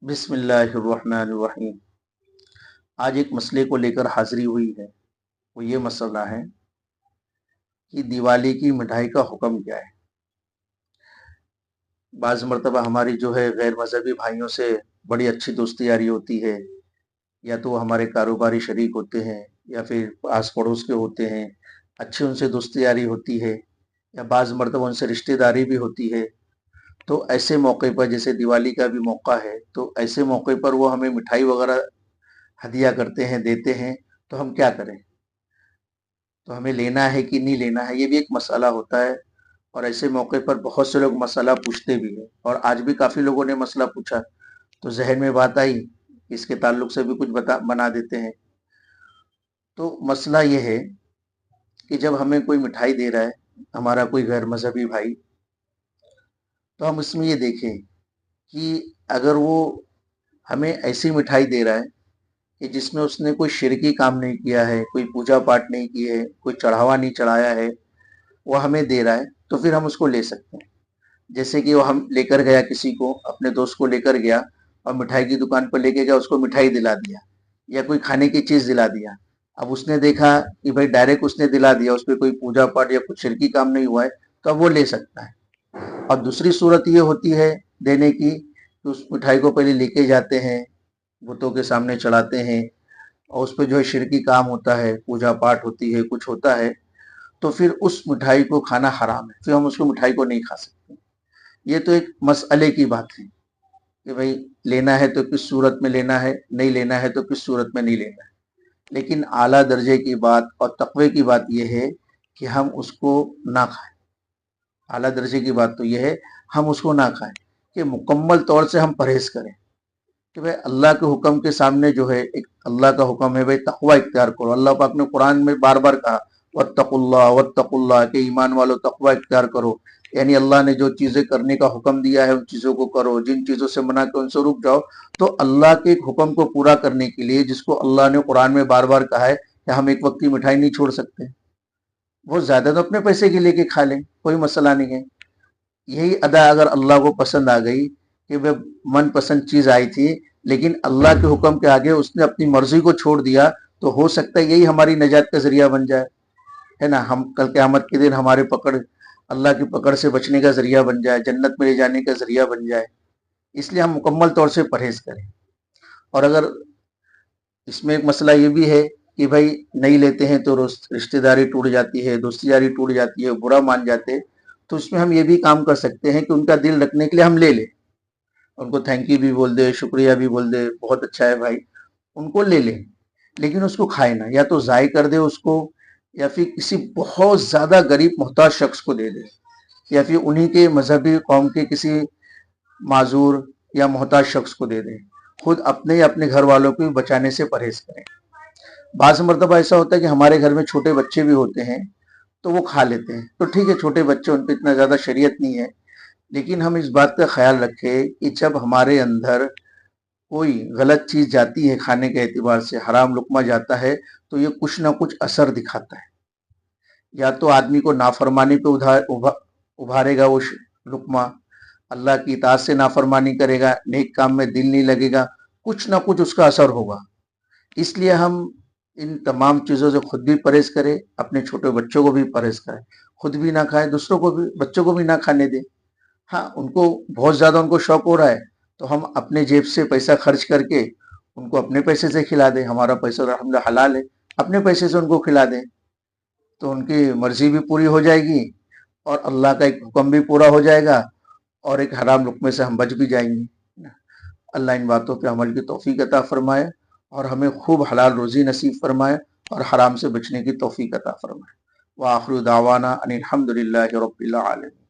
بسم اللہ الرحمن الرحیم۔ آج ایک مسئلے کو لے کر حاضری ہوئی ہے۔ وہ یہ مسئلہ ہے کہ دیوالی کی مٹھائی کا حکم کیا ہے۔ بعض مرتبہ ہماری جو ہے غیر مذہبی بھائیوں سے بڑی اچھی دوستی یاری ہوتی ہے، یا تو وہ ہمارے کاروباری شریک ہوتے ہیں یا پھر آس پڑوس کے ہوتے ہیں، اچھی ان سے دوستی یاری ہوتی ہے، یا بعض مرتبہ ان سے رشتہ داری بھی ہوتی ہے۔ تو ایسے موقع پر، جیسے دیوالی کا بھی موقع ہے، تو ایسے موقع پر وہ ہمیں مٹھائی وغیرہ ہدیہ کرتے ہیں، دیتے ہیں، تو ہم کیا کریں؟ تو ہمیں لینا ہے کہ نہیں لینا ہے، یہ بھی ایک مسئلہ ہوتا ہے۔ اور ایسے موقع پر بہت سے لوگ مسئلہ پوچھتے بھی ہیں، اور آج بھی کافی لوگوں نے مسئلہ پوچھا، تو ذہن میں بات آئی، اس کے تعلق سے بھی کچھ بنا دیتے ہیں۔ تو مسئلہ یہ ہے کہ جب ہمیں کوئی مٹھائی دے رہا ہے ہمارا کوئی غیر مذہبی بھائی، تو ہم اس میں یہ دیکھیں کہ اگر وہ ہمیں ایسی مٹھائی دے رہا ہے کہ جس میں اس نے کوئی شرکی کام نہیں کیا ہے، کوئی پوجا پاٹ نہیں کی ہے، کوئی چڑھاوا نہیں چڑھایا ہے، وہ ہمیں دے رہا ہے، تو پھر ہم اس کو لے سکتے ہیں۔ جیسے کہ وہ ہم لے کر گیا، کسی کو، اپنے دوست کو لے کر گیا اور مٹھائی کی دکان پر لے کے گیا، اس کو مٹھائی دلا دیا یا کوئی کھانے کی چیز دلا دیا۔ اب اس نے دیکھا کہ بھائی ڈائریکٹ اس نے دلا دیا، اس پہ کوئی پوجا پاٹ یا کچھ شرکی کام نہیں ہوا ہے، تو اب وہ لے سکتا ہے۔ اور دوسری صورت یہ ہوتی ہے دینے کی کہ اس مٹھائی کو پہلے لے کے جاتے ہیں، بتوں کے سامنے چڑھاتے ہیں، اور اس پہ جو ہے شرکی کام ہوتا ہے، پوجا پاٹ ہوتی ہے، کچھ ہوتا ہے، تو پھر اس مٹھائی کو کھانا حرام ہے، پھر ہم اس کو مٹھائی کو نہیں کھا سکتے۔ یہ تو ایک مسئلے کی بات ہے کہ بھئی لینا ہے تو کس صورت میں لینا ہے، نہیں لینا ہے تو کس صورت میں نہیں لینا ہے۔ لیکن اعلیٰ درجے کی بات اور تقوی کی بات یہ ہے کہ ہم اس کو نہ کھائیں۔ اعلیٰ درجے کی بات تو یہ ہے ہم اس کو نہ کھائیں، کہ مکمل طور سے ہم پرہیز کریں، کہ بھئی اللہ کے حکم کے سامنے جو ہے، ایک اللہ کا حکم ہے بھئی تقوی اختیار کرو۔ اللہ پاک نے قرآن میں بار بار کہا واتقوا اللہ واتقوا اللہ، کہ ایمان والو تقوی اختیار کرو، یعنی اللہ نے جو چیزیں کرنے کا حکم دیا ہے ان چیزوں کو کرو، جن چیزوں سے منع کیا ان سے رک جاؤ۔ تو اللہ کے ایک حکم کو پورا کرنے کے لیے، جس کو اللہ نے قرآن میں بار بار کہا ہے کہ ہم ایک وقت کی مٹھائی نہیں چھوڑ سکتے، وہ زیادہ تو اپنے پیسے کے لے کے کھا لیں، کوئی مسئلہ نہیں ہے۔ یہی ادا اگر اللہ کو پسند آ گئی کہ وہ من پسند چیز آئی تھی، لیکن اللہ کے حکم کے آگے اس نے اپنی مرضی کو چھوڑ دیا، تو ہو سکتا ہے یہی ہماری نجات کا ذریعہ بن جائے، ہے نا؟ ہم کل قیامت کے دن ہمارے اللہ کی پکڑ سے بچنے کا ذریعہ بن جائے، جنت میں لے جانے کا ذریعہ بن جائے۔ اس لیے ہم مکمل طور سے پرہیز کریں۔ اور اگر اس میں ایک مسئلہ یہ بھی ہے کہ بھائی نہیں لیتے ہیں تو رشتہ داری ٹوٹ جاتی ہے، دوستی یاری ٹوٹ جاتی ہے، برا مان جاتے، تو اس میں ہم یہ بھی کام کر سکتے ہیں کہ ان کا دل رکھنے کے لیے ہم لے لیں، ان کو تھینک یو بھی بول دے، شکریہ بھی بول دے، بہت اچھا ہے بھائی، ان کو لے لیں، لیکن اس کو کھائے نہ، یا تو ضائع کر دے اس کو، یا پھر کسی بہت زیادہ غریب محتاج شخص کو دے دے، یا پھر انہی کے مذہبی قوم کے کسی معذور یا محتاج شخص کو دے دیں۔ خود اپنے یا اپنے گھر والوں کو بچانے سے پرہیز کریں۔ بعض مرتبہ ایسا ہوتا ہے کہ ہمارے گھر میں چھوٹے بچے بھی ہوتے ہیں، تو وہ کھا لیتے ہیں، تو ٹھیک ہے، چھوٹے بچے، ان پہ اتنا زیادہ شریعت نہیں ہے، لیکن ہم اس بات کا خیال رکھیں کہ جب ہمارے اندر کوئی غلط چیز جاتی ہے، کھانے کے اعتبار سے حرام لقمہ جاتا ہے، تو یہ کچھ نہ کچھ اثر دکھاتا ہے۔ یا تو آدمی کو نافرمانی پہ ابھارے گا وہ لقمہ، اللہ کی اطاعت سے نافرمانی کرے گا، نیک کام میں دل نہیں لگے گا، کچھ نہ کچھ اس کا اثر ہوگا۔ اس لیے ہم ان تمام چیزوں سے خود بھی پرہیز کریں، اپنے چھوٹے بچوں کو بھی پرہیز کریں، خود بھی نہ کھائیں، دوسروں کو بھی، بچوں کو بھی نہ کھانے دیں۔ ہاں، ان کو بہت زیادہ ان کو شوق ہو رہا ہے تو ہم اپنے جیب سے پیسہ خرچ کر کے ان کو اپنے پیسے سے کھلا دیں، ہمارا پیسہ الحمدللہ حلال ہے، اپنے پیسے سے ان کو کھلا دیں، تو ان کی مرضی بھی پوری ہو جائے گی، اور اللہ کا ایک حکم بھی پورا ہو جائے گا، اور ایک حرام لقمے سے ہم بچ بھی جائیں گے۔ اللہ ان باتوں پہ عمل کی توفیق عطا فرمائے، اور ہمیں خوب حلال روزی نصیب فرمائے، اور حرام سے بچنے کی توفیق عطا فرمائے۔ وآخر دعوانا ان الحمد للہ رب العالمین۔